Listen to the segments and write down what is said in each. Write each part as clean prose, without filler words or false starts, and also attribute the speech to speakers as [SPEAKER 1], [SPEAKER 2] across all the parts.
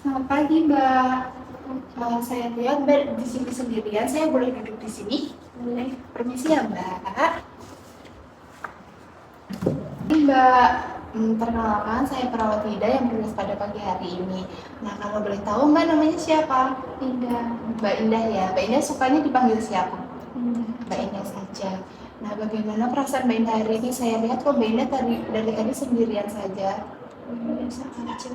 [SPEAKER 1] Selamat pagi, Mbak. Saya lihat Mbak di sini sendirian. Saya boleh duduk di sini? Boleh. Permisi ya, Mbak. Mbak, perkenalkan saya perawat Ida yang bertugas pada pagi hari ini. Nah, kalau boleh tahu Mbak namanya siapa? Indah. Mbak Indah ya. Mbak Indah sukanya dipanggil siapa? Indah. Mbak Indah saja. Nah, bagaimana perasaan Mbak Indah hari ini? Saya lihat kok Mbak Indah dari tadi sendirian saja. Biasa aja.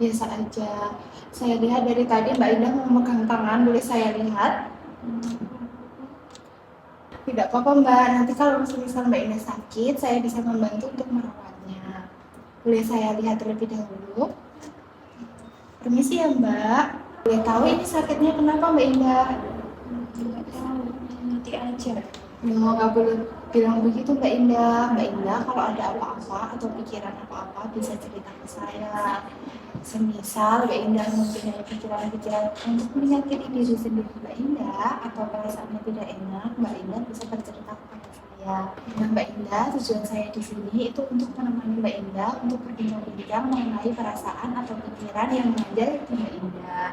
[SPEAKER 1] Biasa aja. Saya lihat dari tadi Mbak Indah memegang tangan, boleh saya lihat? Tidak apa-apa Mbak, nanti kalau misal Mbak Indah sakit, saya bisa membantu untuk merawatnya. Boleh saya lihat terlebih dahulu? Permisi ya Mbak. Boleh tahu ini sakitnya kenapa Mbak Indah? Tidak tahu, nanti aja. No, nggak boleh bilang begitu Mbak Indah. Mbak Indah kalau ada apa-apa atau pikiran apa-apa bisa cerita ke saya. Semisal Mbak Indah mempunyai pikiran-pikiran untuk menyakiti diri sendiri Mbak Indah atau perasaannya tidak enak, Mbak Indah bisa bercerita kepada saya. Nah Mbak Indah, tujuan saya di sini itu untuk menemani Mbak Indah untuk berbincang-bincang mengenai perasaan atau pikiran yang mengajar di Mbak Indah.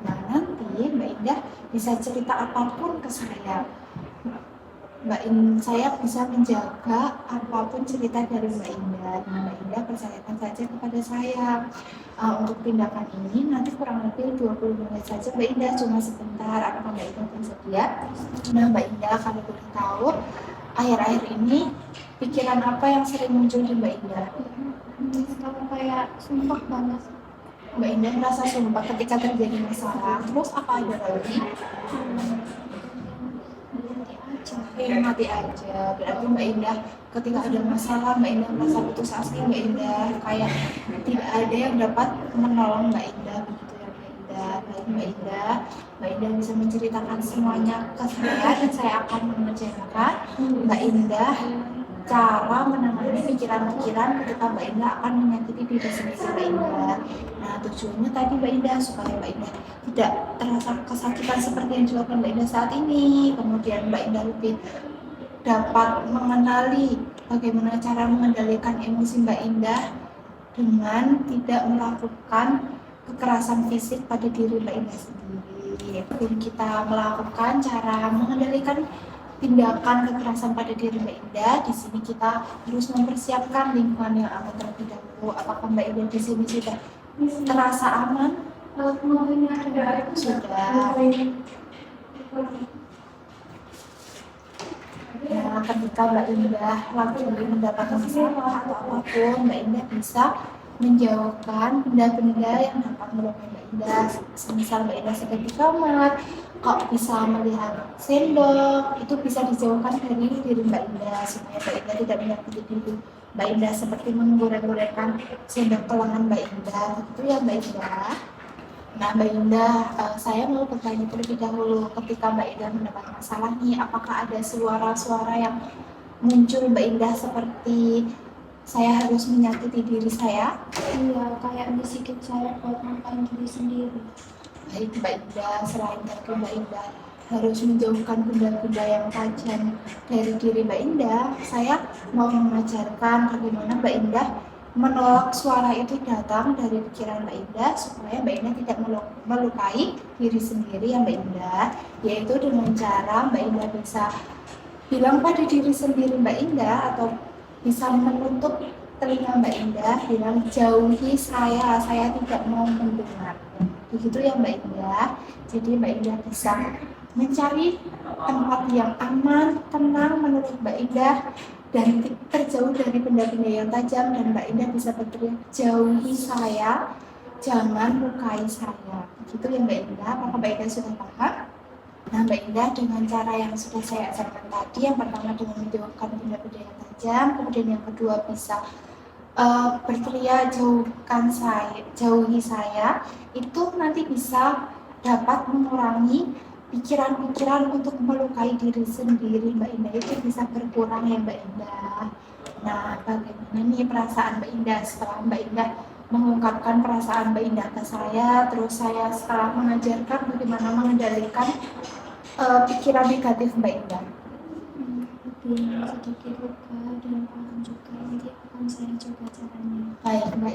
[SPEAKER 1] Nah nanti Mbak Indah bisa cerita apapun ke saya. Saya bisa menjaga apapun cerita dari Mbak Indah. Nah, Mbak Indah percayakan saja kepada saya. Untuk tindakan ini nanti kurang lebih 20 menit saja Mbak Indah, cuma sebentar. Apakah Mbak Indah bersedia? Nah Mbak Indah, kalau boleh tahu akhir-akhir ini pikiran apa yang sering muncul di Mbak Indah? Kalau kayak sumpah banget. Mbak Indah merasa sumpah ketika terjadi masalah. Terus apa ada lagi? Mati aja. Berarti Mbak Indah ketika ada masalah Mbak Indah merasa putus asa. Mbak Indah kayak tidak ada yang dapat menolong Mbak Indah, begitu ya Mbak Indah. Baik Mbak Indah bisa menceritakan semuanya ke saya dan saya akan mengerjakan Mbak Indah cara menangani pikiran-pikiran ketika Mbak Indah akan menyakiti diri sendiri Mbak Indah. Nah tujuannya tadi Mbak Indah supaya Mbak Indah tidak terasa kesakitan seperti yang dilakukan Mbak Indah saat ini. Kemudian Mbak Indah lebih dapat mengenali bagaimana cara mengendalikan emosi Mbak Indah dengan tidak melakukan kekerasan fisik pada diri Mbak Indah sendiri. Dan kita melakukan cara mengendalikan tindakan kekerasan pada diri Mbak Indah, di sini kita harus mempersiapkan lingkungan yang aman terlebih dahulu. Apakah Mbak Indah di sini sudah terasa aman? Sudah. Nah, ketika Mbak Indah lagi mendapatkan masalah atau apapun, Mbak Indah bisa menjauhkan benda-benda yang dapat melukai Mbak Indah. Semisal Mbak Indah sedang di kamar, kok bisa melihat sendok, itu bisa dijauhkan dari diri Mbak Indah supaya Mbak Indah tidak menyakiti diri Mbak Indah seperti menggoreng-gorengkan sendok ke lengan Mbak Indah. Itu ya Mbak Indah. Nah Mbak Indah, saya mau bertanya terlebih dahulu, ketika Mbak Indah mendapat masalah nih, apakah ada suara-suara yang muncul Mbak Indah seperti saya harus menyakiti diri saya? Iya, kayak bisikin saya buat ngapain diri sendiri. Baik Mbak Indah, selain itu Mbak Indah harus menjauhkan benda-benda yang tajam dari diri Mbak Indah, saya mau mengajarkan bagaimana Mbak Indah menolak suara itu datang dari pikiran Mbak Indah supaya Mbak Indah tidak melukai diri sendiri ya Mbak Indah, yaitu dengan cara Mbak Indah bisa bilang pada diri sendiri Mbak Indah atau bisa menutup telinga Mbak Indah bilang jauhi saya tidak mau mendengar. Begitu ya Mbak Indah. Jadi Mbak Indah bisa mencari tempat yang aman, tenang menurut Mbak Indah dan terjauh dari benda-benda yang tajam, dan Mbak Indah bisa berteriak jauhi saya, jangan lukai saya. Begitu ya Mbak Indah. Apakah Mbak Indah sudah paham? Nah Mbak Indah, dengan cara yang sudah saya ajarkan tadi, yang pertama dengan menjauhkan benda-benda yang tajam, kemudian yang kedua bisa berteriak jauhi saya, itu nanti bisa dapat mengurangi pikiran-pikiran untuk melukai diri sendiri Mbak Indah, itu bisa berkurang ya Mbak Indah. Nah bagaimana nih perasaan Mbak Indah setelah Mbak Indah mengungkapkan perasaan Mbak Indah ke saya, terus saya setelah mengajarkan bagaimana mengendalikan pikiran negatif Mbak Indah? Sedikit luka dan paham juga, nanti
[SPEAKER 2] akan saya coba caranya.
[SPEAKER 1] Baik Mbak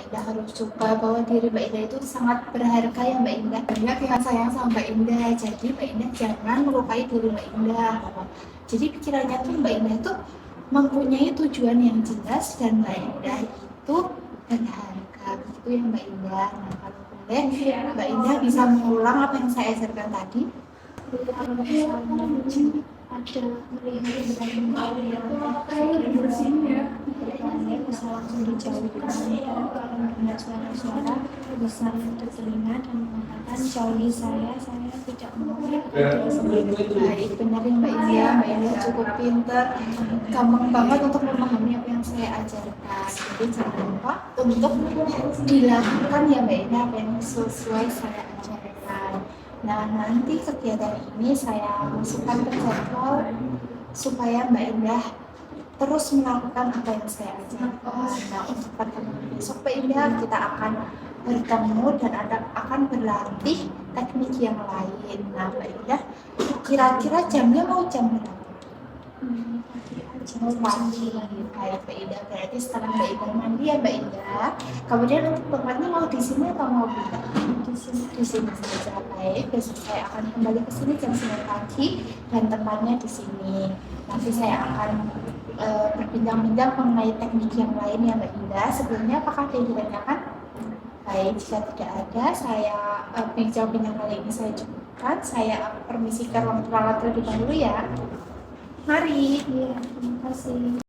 [SPEAKER 1] Indah harus coba bahwa diri Mbak Indah itu sangat berharga ya Mbak Indah. Banyak yang sayang sama Mbak Indah, jadi Mbak Indah jangan melukai diri Mbak Indah. Jadi pikirannya tuh Mbak Indah tuh mempunyai tujuan yang jelas dan Mbak Indah itu berharga. Begitu ya Mbak Indah. Nah kalau boleh Mbak Indah bisa mengulang apa yang saya ajarkan tadi.
[SPEAKER 2] Kalau misalnya ada melihat yang bisa langsung dijauhkan, dan kalau mendengar suara-suara bisa menutup telinga dan mengatakan jauhi saya tidak mau
[SPEAKER 1] Baik, benar ya Mbak Indah. Mbak Indah cukup pintar, gampang banget untuk memahami apa yang saya ajarkan. Jadi jangan lupa untuk dilakukan ya Mbak Indah apa yang sesuai saya ajarkan. Nah nanti kegiatan ini saya masukkan ke jadwal supaya Mbak Indah terus melakukan apa yang saya ajarkan. Nah untuk pertemuan besok Mbak Indah kita akan bertemu dan akan berlatih teknik yang lain. Nah Mbak Indah kira-kira jamnya mau jam berapa? Mau pagi. Baik Mbak Indah, berarti setelah Mbak Indah mandi ya Mbak Indah. Kemudian untuk tempatnya mau di sini atau mau pindah? Di sini saja. Baik, besok saya akan kembali ke sini jam 9 pagi dan tempatnya di sini. Nanti saya akan berbincang-bincang mengenai teknik yang lain ya Mbak Indah. Sebelumnya apakah ada yang ditanyakan? Baik, jika tidak ada, saya bincang-bincang kali ini saya cukupkan. Saya permisi ke ruang perawat terlebih dahulu ya. Mari.
[SPEAKER 2] Iya, terima kasih.